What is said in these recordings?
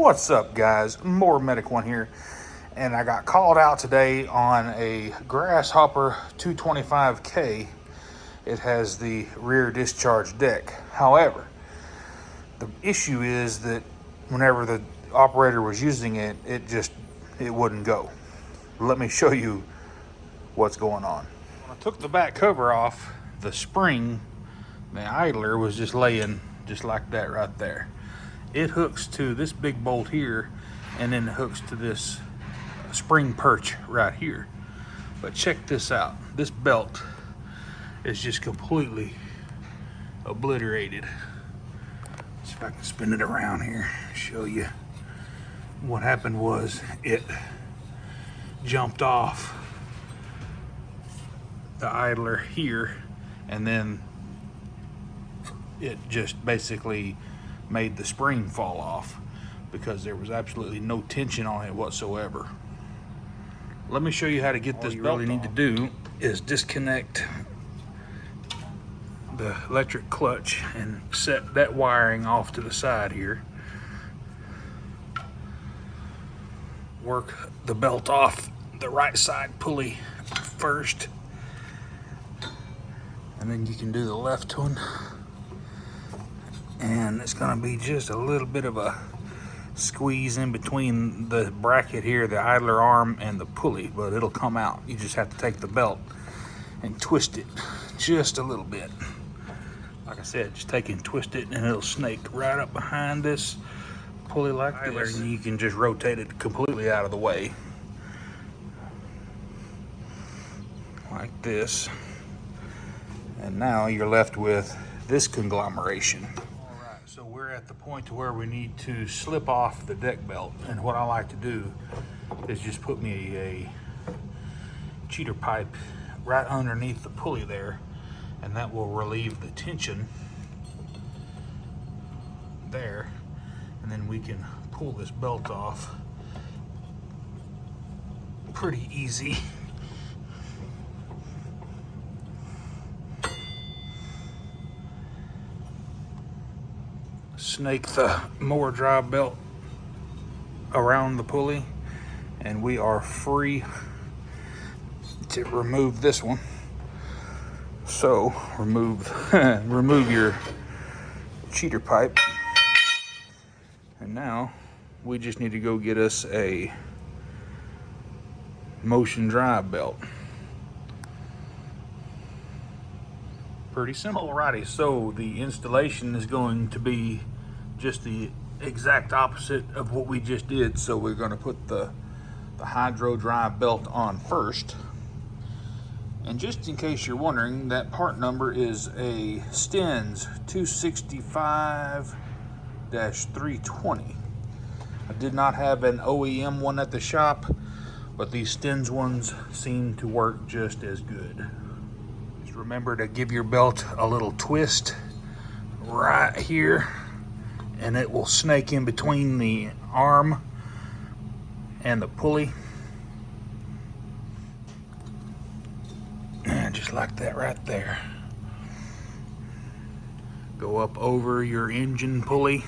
What's up, guys? Mower Medic One here, and I got called out today on a Grasshopper 225K. It has the rear discharge deck. However, the issue is that whenever the operator was using it, it wouldn't go. Let me show you what's going on. When I took the back cover off, the spring, the idler was just laying just like that right there. It hooks to this big bolt here, and then it hooks to this spring perch right here. But check this out. This belt is just completely obliterated. See if I can spin it around here, show you. What happened was it jumped off the idler here, and then it just basically made the spring fall off because there was absolutely no tension on it whatsoever. Let me show you how to get this belt off. All you really need to do is disconnect the electric clutch and set that wiring off to the side here. Work the belt off the right side pulley first, and then you can do the left one. And it's going to be just a little bit of a squeeze in between the bracket here, the idler arm, and the pulley, but it'll come out. You just have to take the belt and twist it just a little bit. Like I said, just take it and twist it, and it'll snake right up behind this pulley like this, and you can just rotate it completely out of the way like this. And now you're left with this conglomeration. So we're at the point to where we need to slip off the deck belt, and what I like to do is just put me a cheater pipe right underneath the pulley there, and that will relieve the tension there, and then we can pull this belt off pretty easy. Snake the mower drive belt around the pulley, and we are free to remove this one. So remove your cheater pipe, and now we just need to go get us a motion drive belt. Pretty simple. Alrighty, so the installation is going to be just the exact opposite of what we just did. So we're going to put the hydro drive belt on first. And just in case you're wondering, that part number is a Stens 265-320. I did not have an OEM one at the shop, but these Stens ones seem to work just as good. Just remember to give your belt a little twist right here, and it will snake in between the arm and the pulley. And just like that right there. Go up over your engine pulley.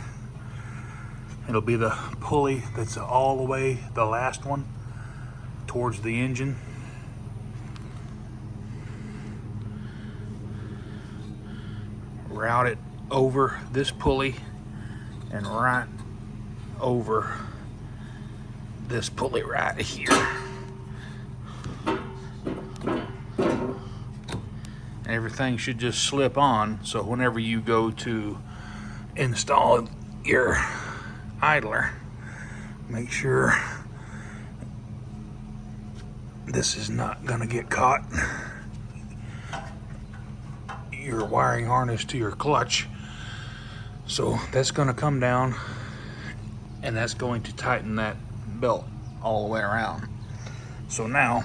It'll be the pulley that's all the way, the last one, towards the engine. Route it over this pulley and right over this pulley right here. Everything should just slip on, so whenever you go to install your idler, make sure this is not going to get caught. Your wiring harness to your clutch. So that's going to come down, and that's going to tighten that belt all the way around. So now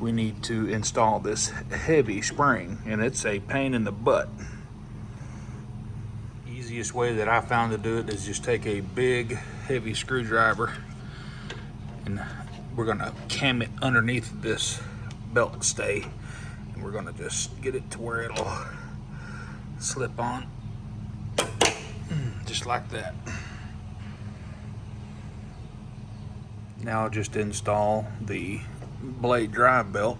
we need to install this heavy spring, and it's a pain in the butt. Easiest way that I found to do it is just take a big heavy screwdriver, and we're going to cam it underneath this belt stay, and we're going to just get it to where it'll slip on just like that. Now I'll just install the blade drive belt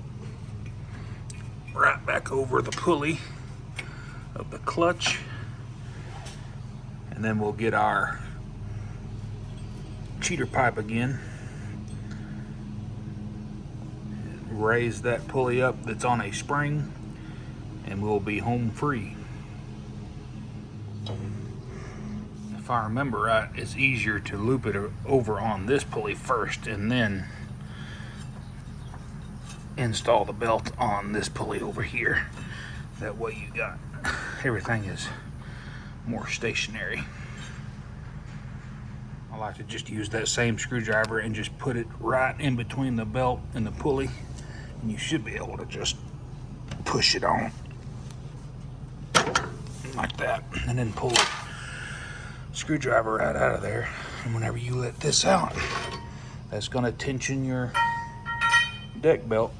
right back over the pulley of the clutch, and then we'll get our cheater pipe again, raise that pulley up that's on a spring, and we'll be home free. If I remember right, it's easier to loop it over on this pulley first and then install the belt on this pulley over here. That way you got everything is more stationary. I like to just use that same screwdriver and just put it right in between the belt and the pulley, and you should be able to just push it on like that, and then pull the screwdriver right out of there. And whenever you let this out, that's going to tension your deck belt.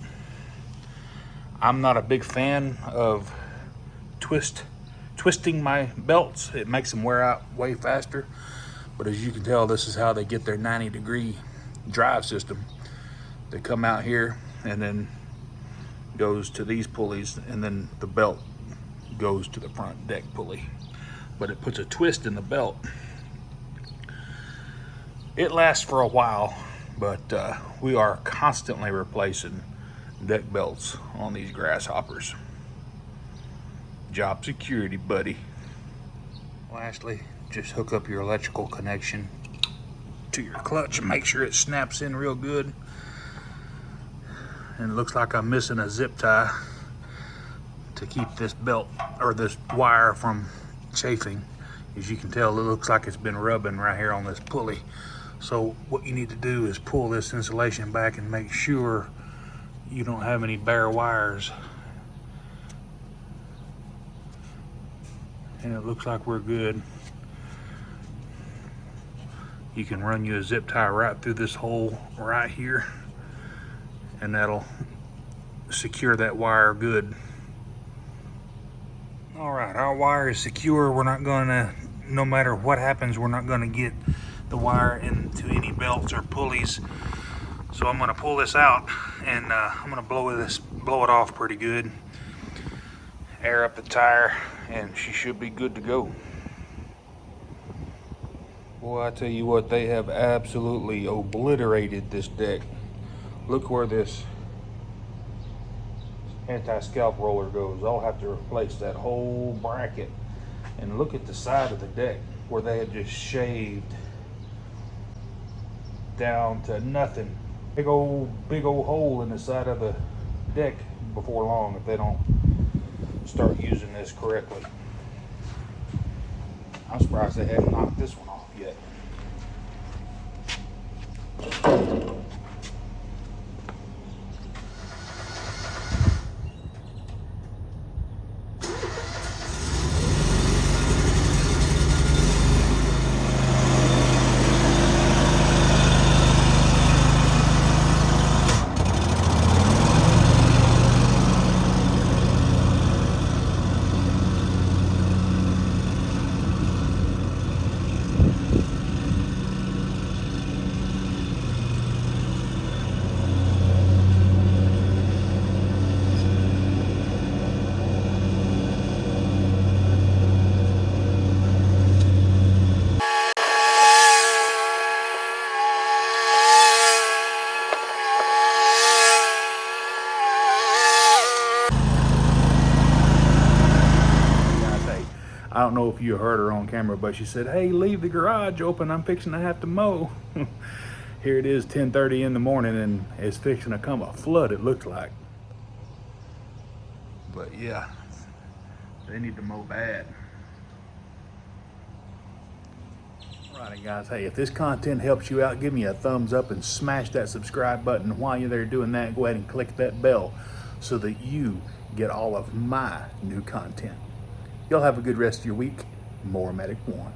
I'm not a big fan of twisting my belts. It makes them wear out way faster. But as you can tell, this is how they get their 90-degree drive system. They come out here and then goes to these pulleys, and then the belt goes to the front deck pulley. But it puts a twist in the belt. It lasts for a while, but we are constantly replacing deck belts on these grasshoppers. Job security, buddy. Lastly, just hook up your electrical connection to your clutch and make sure it snaps in real good. And it looks like I'm missing a zip tie to keep this belt or this wire from chafing. As you can tell, it looks like it's been rubbing right here on this pulley. So what you need to do is pull this insulation back and make sure you don't have any bare wires. And it looks like we're good. You can run you a zip tie right through this hole right here, and that'll secure that wire good. All right, our wire is secure. We're not gonna, no matter what happens, we're not gonna get the wire into any belts or pulleys. So I'm gonna pull this out, and I'm gonna blow it off pretty good, air up the tire, and she should be good to go. Boy, I tell you what, they have absolutely obliterated this deck. Look where this anti-scalp roller goes. I'll have to replace that whole bracket. And look at the side of the deck where they had just shaved down to nothing. Big old hole in the side of the deck before long if they don't start using this correctly. I'm surprised they haven't knocked this one off yet. I don't know if you heard her on camera, but she said, "Hey, leave the garage open. I'm fixing to have to mow." Here it is, 10:30 in the morning, and it's fixing to come a flood, it looks like. But yeah, they need to mow bad. Alrighty guys, hey, if this content helps you out, give me a thumbs up and smash that subscribe button. While you're there doing that, go ahead and click that bell so that you get all of my new content. Y'all have a good rest of your week. Mower Medic 1.